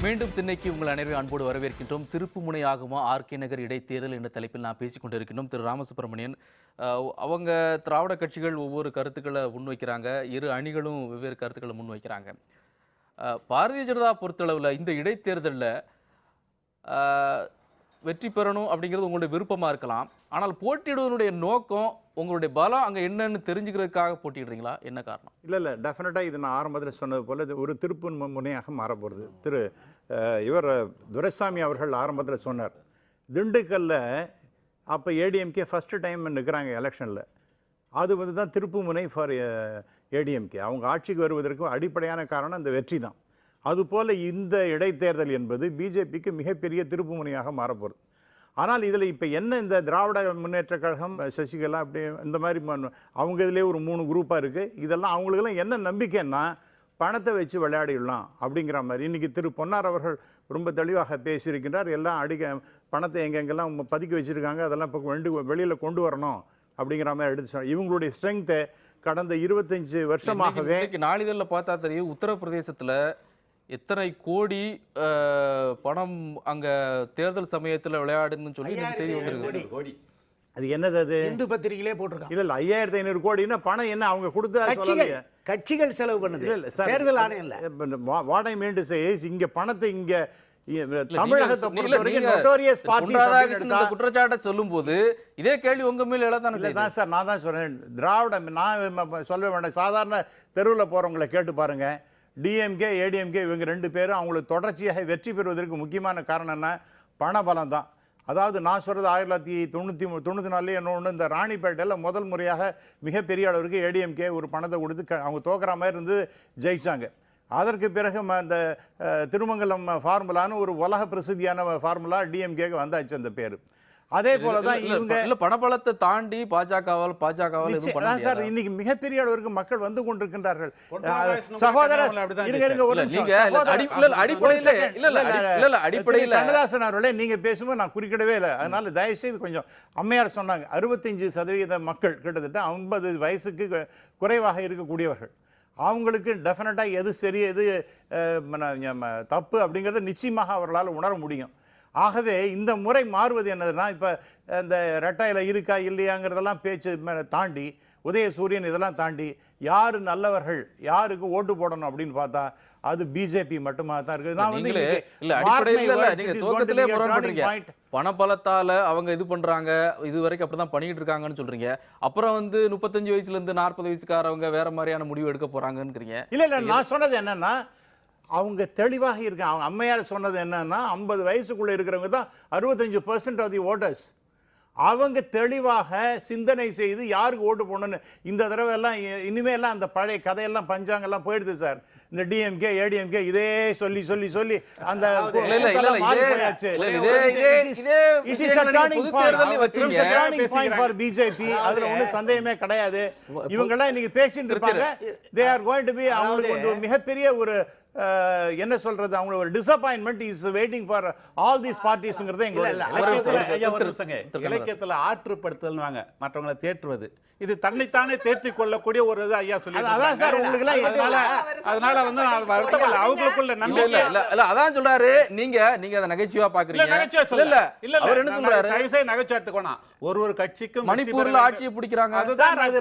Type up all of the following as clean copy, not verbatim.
மீண்டும் திண்ணைக்கு உங்கள் அனைவரும் அன்போடு வரவேற்கின்றோம். திருப்புமுனை ஆகுமா ஆர்கே நகர் இடைத்தேர்தல் என்ற தலைப்பில் நான் பேசிக் கொண்டிருக்கின்றோம். திரு ராமசுப்ரமணியன் அவங்க திராவிட கட்சிகள் ஒவ்வொரு கருத்துக்களை முன்வைக்கிறாங்க, இரு அணிகளும் வெவ்வேறு கருத்துக்களை முன்வைக்கிறாங்க. பாரதிய ஜனதா பொறுத்தளவில் இந்த இடைத்தேர்தலில் வெற்றி பெறணும் அப்படிங்கிறது உங்களுடைய விருப்பமாக இருக்கலாம். ஆனால் போட்டியிடுவதனுடைய நோக்கம் உங்களுடைய பலம் அங்கே என்னன்னு தெரிஞ்சுக்கிறதுக்காக போட்டிடுறீங்களா? என்ன காரணம்? இல்லை டெஃபினட்டாக இது நான் ஆரம்பத்தில் சொன்னது போல் இது ஒரு திருப்பு முனையாக மாறப்போகிறது. இவர் துரைசாமி அவர்கள் ஆரம்பத்தில் சொன்னார், திண்டுக்கல்ல அப்போ ஏடிஎம்கே ஃபஸ்ட்டு டைம் நிற்கிறாங்க எலெக்ஷனில். அது தான் திருப்பு முனை ஃபார் ஏடிஎம்கே. அவங்க ஆட்சிக்கு வருவதற்கு அடிப்படையான காரணம் இந்த வெற்றி தான். அதுபோல் இந்த இடைத்தேர்தல் என்பது பிஜேபிக்கு மிகப்பெரிய திருப்பு முனையாக மாறப்போகிறது. ஆனால் இதில் இப்போ என்ன, இந்த திராவிட முன்னேற்ற கழகம், சசிகலா, அப்படி இந்த மாதிரி அவங்க இதிலே ஒரு 3 குரூப்பாக இருக்குது. இதெல்லாம் அவங்களுக்கெல்லாம் என்ன நம்பிக்கைன்னா பணத்தை வச்சு விளையாடிடலாம் அப்படிங்கிற மாதிரி. இன்றைக்கி திரு பொன்னார் அவர்கள் ரொம்ப தெளிவாக பேசியிருக்கின்றார். எல்லாம் பணத்தை எங்கெங்கெல்லாம் பதுக்கி வச்சுருக்காங்க அதெல்லாம் இப்போ வெளியில் கொண்டு வரணும் அப்படிங்கிற மாதிரி எடுத்து சொன்னார். இவங்களுடைய ஸ்ட்ரென்த்தை கடந்த 25 வருஷமாகவே நாளிதழில் பார்த்தா தெரியும், உத்தரப்பிரதேசத்தில் எத்தனை கோடி பணம் அங்க தேர்தல் சமயத்துல விளையாடுன்னு சொல்லி செய்தி வந்திருக்கு. அது என்னது? அது இந்து பத்திரிகையிலே போட்டிருக்காங்க. இல்ல 5500 கோடின்னா பணம் என்ன அவங்க கொடுத்தா சொல்லலையே, கட்சிகள் செலவு பண்ணுது. தேர்தல் ஆணையம் இல்ல. What I mean to say is, இங்க பணத்தை இங்க தமிழகத்தை பொறுத்தவரைக்கும் நோட்டோரியஸ் பார்ட்டி குற்றச்சாட்டை சொல்லும் போது இதே கேள்வி உங்க மேல எழதானே சார். நான் தான் சொல்றேன், திராவிட நான் சொல்ல வேண்டாம், சாதாரண தெருவில் போறவங்களை கேட்டு பாருங்க. டிஎம்கே ஏடிஎம்கே இவங்க 2 பேரும் அவங்களுக்கு தொடர்ச்சியாக வெற்றி பெறுவதற்கு முக்கியமான காரணம் என்ன? பணபலம் தான். அதாவது நான் சொல்கிறது 1994 இன்னொன்று இந்த ராணிப்பேட்டையில் முதல் முறையாக மிகப்பெரிய அளவிற்கு ஏடிஎம்கே ஒரு பணத்தை கொடுத்து அவங்க தோக்குற மாதிரி இருந்து ஜெயிச்சாங்க. அதற்கு பிறகு இந்த திருமங்கலம் ஃபார்முலான்னு ஒரு உலக பிரசித்தியான ஃபார்முலா டிஎம்கேக்கு வந்தாச்சு அந்த பேர். அதே போல தான் இவங்க பணபலத்தை தாண்டி பாஜகவால் சார் இன்னைக்கு மிகப்பெரிய அளவிற்கு மக்கள் வந்து கொண்டிருக்கின்றார்கள். சகோதரர் கண்ணதாசன் அவர்களே, நீங்க பேசும்போது நான் குறிக்கிடவே இல்லை, அதனால தயவு செய்து கொஞ்சம். அம்மையார் சொன்னாங்க 65% மக்கள் கிட்டத்தட்ட 50 வயசுக்கு குறைவாக இருக்கக்கூடியவர்கள். அவங்களுக்கு டெஃபினட்டாக எது சரி எது தப்பு அப்படிங்கிறத நிச்சயமாக அவர்களால் உணர முடியும். ஆகவே இந்த முறை மாறுவது என்னதுன்னா, இப்போ இந்த ரெட்டையில் இருக்கா இல்லையாங்கிறதெல்லாம் பேச்சு தாண்டி, உதயசூரியன் இதெல்லாம் தாண்டி யார் நல்லவர்கள், யாருக்கு ஓட்டு போடணும் அப்படின்னு பார்த்தா அது பிஜேபி மட்டுமா தான் இருக்குது. நான் வந்து பணபலத்தால அவங்க இது பண்றாங்க, இது வரைக்கும் அப்படிதான் பண்ணிட்டு இருக்காங்கன்னு சொல்றீங்க. அப்புறம் வந்து 35 வயசுல இருந்து 40 வயசுக்காரவங்க வேற மாதிரியான முடிவு எடுக்க போறாங்கன்னு. இல்ல நான் சொன்னது என்னன்னா, அவங்க தெளிவாக இருக்காங்க. அவங்க அம்மையார் சொன்னது என்னன்னா, 50 வயசுக்குள்ள இருக்கிறவங்க தான் 65% ஆஃப் தி ஓட்டர்ஸ். அவங்க தெளிவாக சிந்தனை செய்து யாருக்கு ஓட்டு போடணும்னு. இந்த தடவை எல்லாம் இனிமேலாம் அந்த பழைய கதையெல்லாம் பஞ்சாங்கெல்லாம் போயிடுது சார். இந்த டிஎம்கே ஏடிஎம்கே இதே சொல்லி சொல்லி சொல்லி அந்த மாறி போயாச்சு. It is a turning point for BJP. அதுல ஒன்றும் சந்தேகமே கிடையாது. இவங்கெல்லாம் இன்னைக்கு பேசிட்டு இருப்பாங்க. they are going to be அவங்களுக்கு வந்து மிகப்பெரிய ஒரு என்ன சொல்றது, அவங்க ஒரு disappointment is waiting for all these பார்ட்டிஸ்ங்கிறது எங்களுடைய இலக்கியத்தில் ஆற்றுப்படுத்தல்வாங்க, மற்றவங்களை தேற்றுவது. இது தன்னைத்தானே தேற்றிக் கொள்ளக்கூடிய ஒரு இது ஐயா சொல்லி. அதான் சார் உங்களுக்கு அதனால வந்து அவங்களுக்குள்ள நம்பிக்கை இல்ல. அதான் சொல்றாரு, நீங்க அதை நகைச்சுவா பாக்குறீங்க. இல்ல இல்ல அவர் என்ன சொல்றாரு, தயவுசெய்து நகைச்சுவா எடுத்துக்கோனா. ஒரு கட்சிக்கும் மணிப்பூர்ல ஆட்சியை பிடிக்கிறாங்க, அதுதான் அது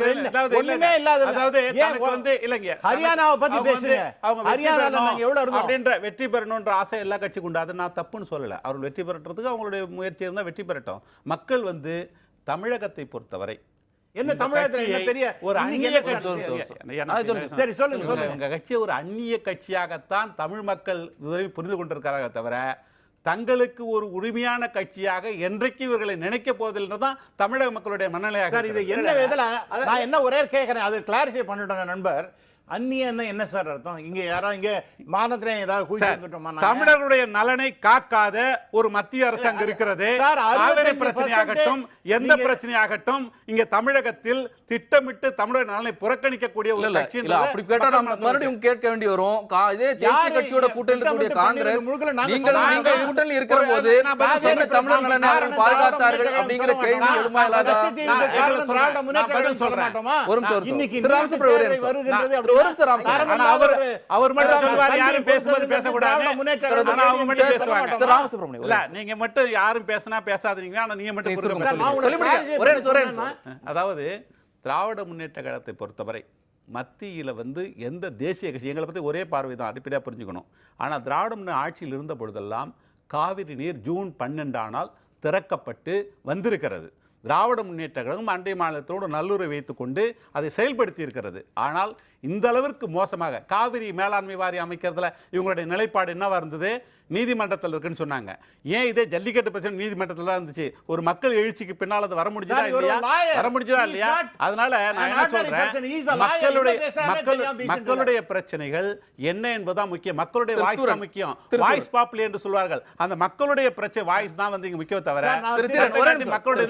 ஒண்ணுமே இல்லாத. அதாவது தனக்கு வந்து இல்லங்க ஹரியானாவை பத்தி பேசுங்க, அவங்க ஹரியானால நாங்க எவ்வளவு இருந்தோம் அப்படின்ற வெற்றி பெறணும்ன்ற ஆசை எல்லா கட்சிக்கும் உண்டு. அது நான் தப்புன்னு சொல்லல. அவர்கள் வெற்றி பெறறதுக்கு அவங்களுடைய முயற்சி இருந்தா வெற்றி பெறட்டும். மக்கள் வந்து தமிழகத்தை பொறுத்தவரை என்ன தமிழகத்துல என்ன பெரிய ஒரு அந்நிய சரி சொல்லுங்க சொல்லுங்க. உங்க கட்சி ஒரு அந்நிய கட்சியாகத்தான் தமிழ் மக்கள் இதுவரை புரிந்து கொண்டிருக்கிறாங்க தவிர தங்களுக்கு ஒரு உரிமையான கட்சியாக என்றைக்கு இவர்களை நினைக்க போவதில்லைன்றதான் தமிழக மக்களுடைய மனநிலையாக. சார் இது என்ன விதத்துல நான் என்ன ஒரே கேட்கிறேன், அது கிளாரிஃபை பண்ணிட்டோங்க நண்பர். அந்நிய என்ன சார் அர்த்தம்? இங்க யாரோ இங்க மாநிலத்திலே ஏதாவது கூட்டிட்டோமா? தமிழர்களுடைய நலனை காக்காத ஒரு மத்திய அரசு அங்க இருக்கிறது. பிரச்சனையாகட்டும் எந்த பிரச்சனையாகட்டும் இங்க தமிழகத்தில் திட்டமிட்டு தமிழக நலனை புறக்கணிக்கக்கூடிய ஒரு கட்சி. அப்படி கேட்டா நம்ம மறுபடியும் கேட்க வேண்டி வரும். இதே தேசிய கட்சியோட கூட்டணியில் இருக்கக்கூடிய காங்கிரஸ் நீங்க கூட்டணியில் இருக்கிற போது தமிழக நலனை பாதுகாத்தார்கள் அப்படிங்கிற கேள்வி எழுமா இல்லாத. ஒரு நிமிஷம் வருகின்றது ஒரு நிமிஷம் ராமசாமி. ஆனா அவர் மட்டும் சொல்வார் யாரும் பேசும்போது பேசக்கூடாது. ஆனா அவங்க மட்டும் பேசுவாங்க. திரு ராமசுப்ரமணியன் இல்ல நீங்க மட்டும் யாரும் பேசினா பேசாதீங்க. ஆனா நீங்க மட்டும் குறுக்க சொல்லுங்க. சொல்லுங்க. சொல்லி முடிங்க. ஒரே நிமிஷம். அதாவது திராவிட முன்னேற்ற கழகத்தை பொறுத்தவரை மத்தியில் எந்த தேசிய கட்சி எங்களை பற்றி ஒரே பார்வை தான், அடிப்படையாக புரிஞ்சுக்கணும். ஆனால் திராவிட முன்னேற்ற ஆட்சியில் இருந்த பொழுதெல்லாம் காவிரி நீர் ஜூன் 12 ஆனால் திறக்கப்பட்டு வந்திருக்கிறது. திராவிட முன்னேற்ற கழகம் அண்டை மாநிலத்தோடு நல்லுறவை வைத்துக்கொண்டு அதை செயல்படுத்தி இருக்கிறது. ஆனால் இந்த அளவிற்கு மோசமாக காவிரி மேலாண்மை வாரியம் அமைக்கிறதுல இவங்களுடைய நிலைப்பாடு என்னவா இருந்தது? நீதிமன்றத்தில் இருக்குன்னு சொன்னாங்க. ஏன் இதே ஜல்லிக்கட்டு பிரச்சனை நீதிமன்றத்தில் தான் இருந்துச்சு. ஒரு மக்கள் எழுச்சிக்கு பின்னால் அது வர முடிஞ்சதா இல்லையா? அதனால நான் என்ன சொல்றேன், மக்களுடைய பிரச்சனைகள் என்ன என்பதுதான் முக்கியம். மக்களுடைய வாய்ஸ் தான் முக்கியம். வாய்ஸ் பாப்புலர் என்று சொல்வார்கள். அந்த மக்களுடைய பிரச்சனை வாய்ஸ் தான் இங்க முக்கியம் தவிர மக்களுடைய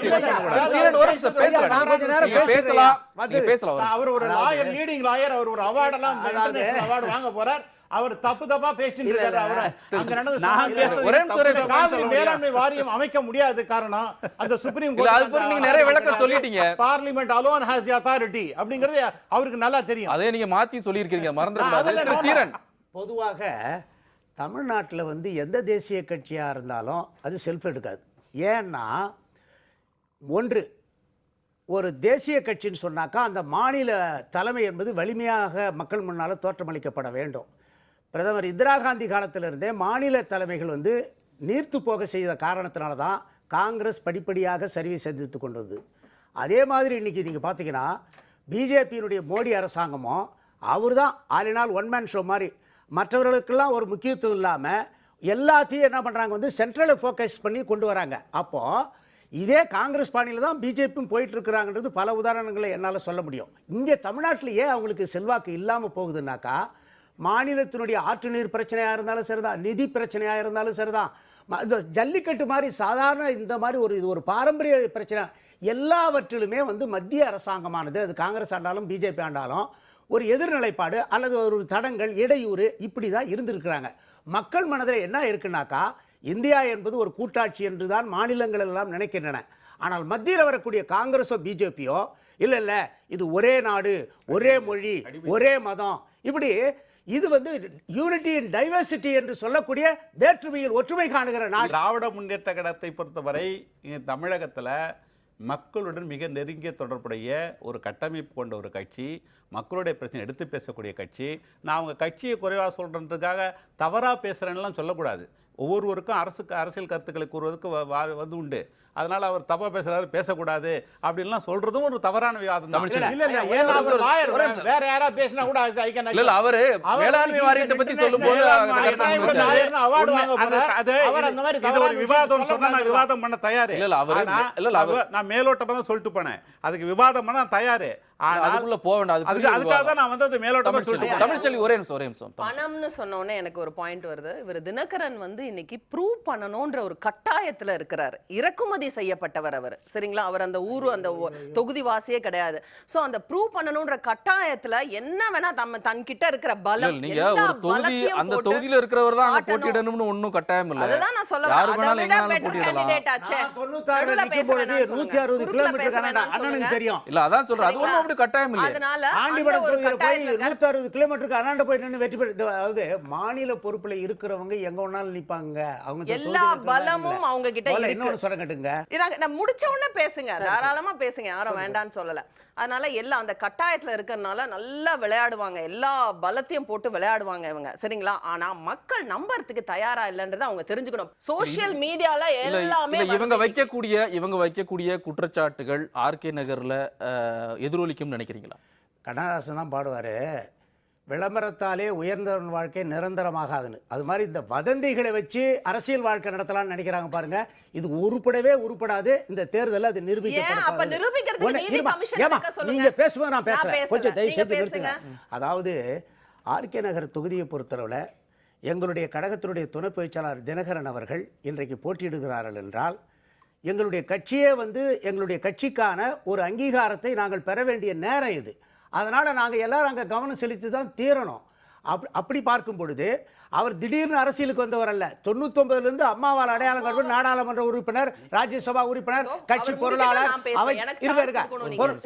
அவர் ஒரு லாயர், லீடிங் லாயர், அவர் ஒரு அவார்ட் எல்லாம் இன்டர்நேஷனல் அவார்ட் வாங்க போறார். அவர் தப்பா பேசிட்டு இருக்காரு. அவர் அங்க நடந்த காவிரி மேலாண்மை வாரியம் அமைக்க முடியாது. காரணம் அந்த சுப்ரீம் கோர்ட் நீங்க நிறைய விளக்கம் சொல்லிட்டீங்க. Parliament alone has the authority அப்படிங்கிறது அவருக்கு நல்லா தெரியும். அதே நீங்க மாத்தி சொல்லியிருக்கீங்க, மறந்துடக்கூடாது. பொதுவாக தமிழ்நாட்டில் எந்த தேசிய கட்சியாக இருந்தாலும் அது செல்ஃப் எடுக்காது. ஏன்னா ஒன்று, ஒரு தேசிய கட்சின்னு சொன்னாக்கா அந்த மாநில தலைமை என்பது வலிமையாக மக்கள் முன்னால் தோற்றமளிக்கப்பட வேண்டும். பிரதமர் இந்திரா காந்தி காலத்திலிருந்தே மாநில தலைமைகள் நீர்த்து போக செய்த காரணத்தினால தான் காங்கிரஸ் படிப்படியாக சரிவை சந்தித்து கொண்டு வந்தது. அதே மாதிரி இன்றைக்கி நீங்கள் பார்த்தீங்கன்னா பிஜேபியினுடைய மோடி அரசாங்கமும் அவர் தான் ஆலினால் ஒன் மேன் ஷோ மாதிரி மற்றவர்களுக்கெல்லாம் ஒரு முக்கியத்துவம் இல்லாமல் எல்லாத்தையும் என்ன பண்ணுறாங்க சென்ட்ரலை ஃபோக்கஸ் பண்ணி கொண்டு வராங்க. அப்போது இதே காங்கிரஸ் பாணியில் தான் பிஜேபியும் போயிட்டுருக்குறாங்கன்றது பல உதாரணங்களை என்னால் சொல்ல முடியும். இங்கே தமிழ்நாட்டிலேயே அவங்களுக்கு செல்வாக்கு இல்லாமல் போகுதுன்னாக்கா மாநிலத்தினுடைய ஆற்று நீர் பிரச்சனையாக இருந்தாலும் சரிதான், நிதி பிரச்சனையாக இருந்தாலும் சரிதான், இந்த ஜல்லிக்கட்டு மாதிரி சாதாரண இந்த மாதிரி இது ஒரு பாரம்பரிய பிரச்சனை எல்லாவற்றிலுமே மத்திய அரசாங்கமானது, அது காங்கிரஸ் ஆண்டாலும் பிஜேபி ஆண்டாலும் ஒரு எதிர்நிலைப்பாடு அல்லது ஒரு தடங்கள் இடையூறு இப்படி தான் இருந்திருக்கிறாங்க. மக்கள் மனதில் என்ன இருக்குன்னாக்கா இந்தியா என்பது ஒரு கூட்டாட்சி என்று தான் மாநிலங்கள் எல்லாம் நினைக்கின்றன. ஆனால் மத்தியில் வரக்கூடிய காங்கிரஸோ பிஜேபியோ இல்லை இது ஒரே நாடு, ஒரே மொழி, ஒரே மதம், இப்படி இது யூனிட்டி இன் டைவர்சிட்டி என்று சொல்லக்கூடிய வேற்றுமையில் ஒற்றுமை காணுகிற நாடு. திராவிட முன்னேற்ற கழகத்தை பொறுத்தவரை தமிழகத்தில் மக்களுடன் மிக நெருங்கிய தொடர்புடைய ஒரு கட்டமைப்பு கொண்ட ஒரு கட்சி, மக்களுடைய பிரச்சனை எடுத்து பேசக்கூடிய கட்சி. நான் அவங்க கட்சியை குறைவாக சொல்கிறதுக்காக தவறாக பேசுகிறேன்லாம் சொல்லக்கூடாது. ஒவ்வொருவருக்கும் அரசியல் கருத்துக்களை கூறுவதற்கு உண்டு. அதனால அவர் தப்பா பேசுறாரு, பேசக்கூடாது அப்படின்லாம் சொல்றதும் ஒரு தவறான விவாதம் தான். வேற யாரா பேசினா கூட அவரு மேலாண்மை வாரியத்தை பத்தி சொல்லும்போது விவாதம் சொன்னா நான் விவாதம் பண்ண தயாரு. நான் மேலோட்டமா தான் சொல்லிட்டு போனேன், அதுக்கு விவாதம் பண்ண தயாரு. அதுக்குள்ள போக வேண்டாம். அதுக்காக தான் நான் அது மேலோட்டமா சொல்லிட்டு தமிழ்ச்செல்வி ஒரே நிமிஷம். பணம்னு சொன்ன உடனே எனக்கு ஒரு பாயிண்ட் வருது. இவர் தினகரன் இன்னைக்கு ப்ரூவ் பண்ணணும்ன்ற ஒரு கட்டாயத்துல இருக்கிறாரு. இறக்குமதி செய்யப்பட்டவர் அவர், சரிங்களா? அவர் அந்த ஊரு அந்த தொகுதி வாசியே கிடையாது. சோ அந்த ப்ரூவ் பண்ணணும்ன்ற கட்டாயத்துல என்ன வேணா தன் கிட்ட இருக்கிற பலம், நீங்க ஒரு தொகுதி அந்த தொகுதியில இருக்கிறவர் தான் அங்க போட்டியிடணும்னு ஒண்ணும் கட்டாயம் இல்ல. அதுதான் நான் சொல்ல வரேன். அதை விட பெட்டர் கேண்டிடேட் ஆச்சே. 96 நிக்கும் பொழுது 160 கிலோமீட்டர் கனடா அண்ணனுக்கு தெரியும். இல்ல அதான் சொல்றேன், அது ஒண்ணும் அப்படி கட்டாயம் இல்ல. அதனால ஆண்டிபடம் தொகுதியில போய் 160 கிலோமீட்டருக்கு அண்ணாண்ட போய் நின்னு வெற்றி பெற்று, அதாவது மாநில பொறுப்புல இருக்கிறவங்க எங்க வேணாலும் நிப்பாங்க. அவங்க எல்லா பலமும் அவங்க கிட்ட இருக்கு. இன்னொன்னு சொல்ல கேட்டுங்க, நான் முடிச்ச உடனே பேசுங்க, தாராளமா பேசுங்க, யாரும் வேண்டான்னு சொல்லல. அதனால எல்லாம் அந்த கட்டாயத்துல இருக்கறனால நல்லா விளையாடுவாங்க, எல்லா பலத்தையும் போட்டு விளையாடுவாங்க இவங்க, சரிங்களா? ஆனா மக்கள் நம்பறதுக்கு தயாரா இல்லன்றதை அவங்க தெரிஞ்சுக்கணும். சோஷியல் மீடியால எல்லாமே இவங்க வைக்கக்கூடிய குற்றச்சாட்டுகள் ஆர்கே நகர்ல எதிரொலிக்கும் நினைக்கிறீங்களா? கண்ணதாசன் தான் பாடுவாரு, விளம்பரத்தாலே உயர்ந்தவன் வாழ்க்கை நிரந்தரமாகாதுன்னு. அது மாதிரி இந்த வதந்திகளை வச்சு அரசியல் வாழ்க்கை நடத்தலாம்னு நினைக்கிறாங்க பாருங்க. இது உருப்படாது. இந்த தேர்தல் அது நிரூபிக்கப்படாது. நீங்க பேசும்போது நான் பேசுறேன், கொஞ்சம் தயவு செய்து நிறுத்துங்க. அதாவது ஆர்கே நகர் தொகுதியை பொறுத்தளவில் எங்களுடைய கழகத்தினுடைய துணை பொதுச்செயலாளர் தினகரன் அவர்கள் இன்றைக்கு போட்டியிடுகிறார்கள் என்றால் எங்களுடைய கட்சியே எங்களுடைய கட்சிக்கான ஒரு அங்கீகாரத்தை நாங்கள் பெற வேண்டிய நேரம் இது. அதனால் நாங்கள் எல்லாரும் அங்கே கவனம் செலுத்தி தான் தீரணும். அப்படி பார்க்கும் பொழுது அவர் திடீர்னு அரசியலுக்கு வந்தவர் அல்ல. 99லேருந்து அம்மாவால் அடையாளம் காட்டும் நாடாளுமன்ற உறுப்பினர், ராஜ்யசபா உறுப்பினர், கட்சி பொருளாளர்,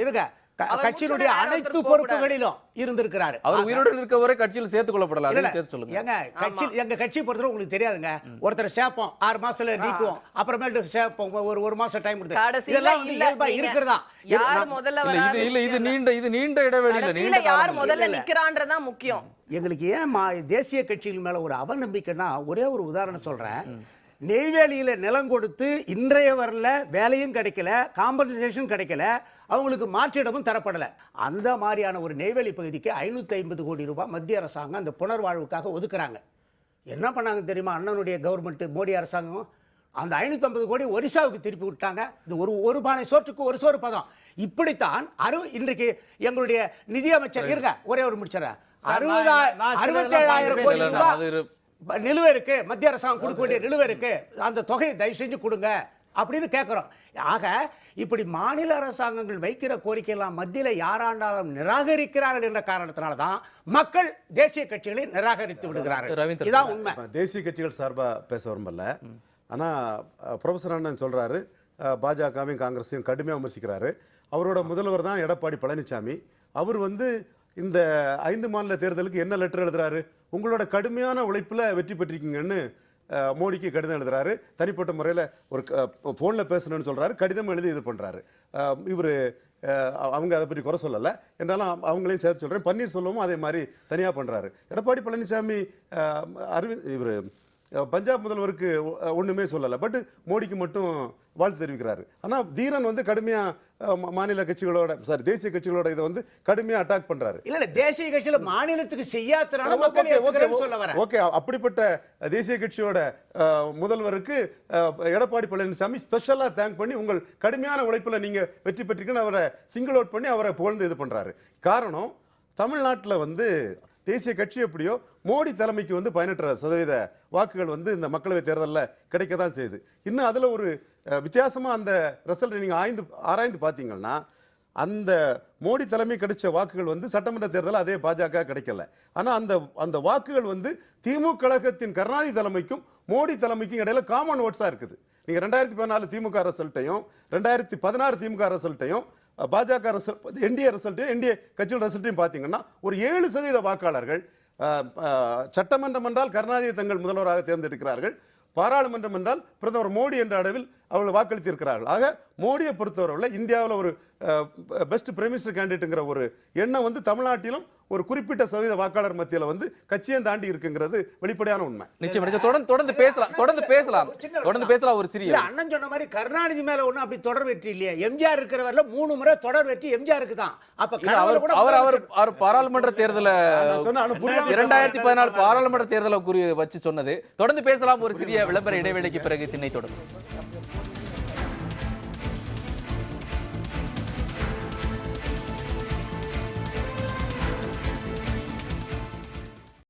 இருக்க அவர் கட்சியினுடைய முடிச்சோட வேற அனைத்து ஒருத்தர் பொறுப்புகளிலும் இருந்திருக்கிறாரு. அவர் உயிருடன் இருக்க வரை கட்சியில் சேர்த்துக் கொள்ளப்படலாம், இல்ல, அதையும் சேர்த்து சொல்லுங்க. ஏங்க எங்க கட்சி பொறுத்தவரை உங்களுக்கு தெரியாதுங்க. ஒருத்தர் சேர்ப்போம் 6 மாசத்துல நீக்குவோம், அப்புறமேட்டு சேர்ப்போம் ஒரு மாசம் டைம் கொடுத்து, கடைசியில இதெல்லாம் வந்து இல்ல, இயல்பா நீங்க இருக்கிறதா? யார் முதல்ல இல்ல இது இல்ல இது நீண்ட இடைவெளி இல்ல, கடைசியில நீண்ட யார் காலம். முதல்ல நிக்கிறான்றதான் முக்கியம். எங்களுக்கு ஏன் தேசிய கட்சிகள் மேல ஒரு அவநம்பிக்கைன்னா, ஒரே ஒரு உதாரணம் சொல்றேன். நெய்வேலியில நிலம் கொடுத்து இன்றைய வரல வேலையும் கிடைக்கல, காம்பன்சேஷன் கிடைக்கல, அவங்களுக்கு மாற்றிடமும் தரப்படல. அந்த மாதிரியான ஒரு நெய்வேலி பகுதிக்கு 550 கோடி ரூபாய் மத்திய அரசாங்கம் அந்த புனர்வாழ்வுக்காக ஒதுக்குறாங்க. என்ன பண்ணாங்க தெரியுமா அண்ணனுடைய கவர்மெண்ட், மோடி அரசாங்கம்? அந்த 550 கோடி ஒரிசாவுக்கு திருப்பி விட்டாங்க. இது ஒரு பானை சோற்றுக்கு ஒரு சோறு பதம். இப்படித்தான் இன்றைக்கு எங்களுடைய நிதியமைச்சர் இருங்க, ஒரே ஒரு முடிச்சிடறேன், 67,000 கோடி ரூபாய் நிலுவை இருக்கு, மத்திய அரசாங்கம் கொடுக்க வேண்டிய நிலுவை இருக்கு, அந்த தொகையை தயவு செஞ்சு கொடுங்க அப்படின்னு கேட்கிறோம். ஆக இப்படி மாநில அரசாங்கங்கள் வைக்கிற கோரிக்கையெல்லாம் மத்தியில் யாராண்டாலும் நிராகரிக்கிறார்கள் என்ற காரணத்தினால தான் மக்கள் தேசிய கட்சிகளை நிராகரித்து விடுகிறார்கள். இதான் உண்மை. தேசிய கட்சிகள் சார்பா பேச விரும்பல. ஆனா ப்ரொஃபசர் அண்ணன் சொல்றாரு, பாஜகவையும் காங்கிரஸையும் கடுமையாக விமர்சிக்கிறாரு. அவரோட முதல்வர் தான் எடப்பாடி பழனிசாமி. அவர் வந்து இந்த 5 மாநில தேர்தலுக்கு என்ன லெட்டர் எழுதுறாரு? உங்களோட கடுமையான உழைப்புல வெற்றி பெற்றிருக்கீங்கன்னு மோடிக்கு கடிதம் எழுதுறாரு. தனிப்பட்ட முறையில் ஒரு ஃபோனில் பேசணும்னு சொல்றாரு, கடிதம் எழுதி இது பண்றாரு. இவர் அவங்க அதை பற்றி குறை சொல்லலை, என்றாலும் அவங்களையும் சேர்த்து சொல்றேன். பன்னீர்செல்வமும் அதே மாதிரி தனியாக பண்றாரு. எடப்பாடி பழனிசாமி இவர் பஞ்சாப் முதல்வருக்கு ஒன்றுமே சொல்லலை, பட் மோடிக்கு மட்டும் வாழ்த்து தெரிவிக்கிறாரு. ஆனால் தீரன் வந்து கடுமையாக மாநில கட்சிகளோட தேசிய கட்சிகளோட இதை வந்து கடுமையாக அட்டாக் பண்றாரு. இல்ல தேசிய கட்சியில மாநிலத்துக்கு செய்யாதனால மக்கள் ஏத்துக்கறேன்னு சொல்ல வரேன். ஓகே, அப்படிப்பட்ட தேசிய கட்சியோட முதல்வருக்கு எடப்பாடி பழனிசாமி ஸ்பெஷலாக தேங்க் பண்ணி உங்கள் கடுமையான உழைப்பில் நீங்க வெற்றி பெற்றிருக்குன்னு அவரை சிங்கிள் அவுட் பண்ணி அவரை புகழ்ந்து இது பண்றாரு. காரணம், தமிழ்நாட்டில் வந்து தேசிய கட்சி எப்படியோ மோடி தலைமைக்கு வந்து 18% வாக்குகள் வந்து இந்த மக்களவை தேர்தலில் கிடைக்க தான் செய்யுது. இன்னும் அதில் ஒரு வித்தியாசமாக அந்த ரிசல்ட் நீங்கள் ஆராய்ந்து பார்த்தீங்கன்னா, அந்த மோடி தலைமை கிடைச்ச வாக்குகள் வந்து சட்டமன்ற தேர்தலில் அதே பாஜக கிடைக்கல. ஆனால் அந்த வாக்குகள் வந்து திமுக கழகத்தின் கருணாநிதி தலைமைக்கும் மோடி தலைமைக்கும் இடையில காமன் ஓட்ஸாக இருக்குது. நீங்கள் 2014 திமுக ரிசல்ட்டையும் 2016 திமுக ரிசல்ட்டையும் பாஜக ரிசல்ட், என்டிஏ ரிசல்ட்டையும் என்டிஏ கட்சியோட ரிசல்ட்டையும் பார்த்தீங்கன்னா ஒரு 7% வாக்காளர்கள் சட்டமன்றம் என்றால் கருணாநிதி தங்கள் முதல்வராக தேர்ந்தெடுக்கிறார்கள், பாராளுமன்றம் என்றால் பிரதமர் மோடி என்ற அளவில் அவர்கள் வாக்களித்திருக்கிறார்கள். ஆக மோடியை பொறுத்தவரையில் இந்தியாவில் ஒரு பெஸ்ட் பிரைம் மினிஸ்டர் கேண்டிடேட்டுங்கிற ஒரு எண்ணம் வந்து தமிழ்நாட்டிலும் ஒரு குறிப்பிட்ட சதவீத வாக்காளர் மத்தியில் வந்து கட்சியை தாண்டி இருக்குங்கிறது வெளிப்படையான உண்மை. நிச்சயம் தொடர்ந்து பேசலாம் ஒரு சிறிய. அண்ணன் சொன்ன மாதிரி கருணாநிதி மேல ஒண்ணும் அப்படி தொடர் வெற்றி இல்லையா? எம்ஜிஆர் இருக்கிற வரல 3 முறை தொடர் வெற்றி எம்ஜிஆருக்கு தான். அப்ப அவர் பாராளுமன்ற தேர்தல 2014 பாராளுமன்ற தேர்தலை குறி வச்சு சொன்னது. தொடர்ந்து பேசலாம் ஒரு சிறிய விளம்பர இடைவேளைக்கு பிறகு திண்ணை தொடரும்.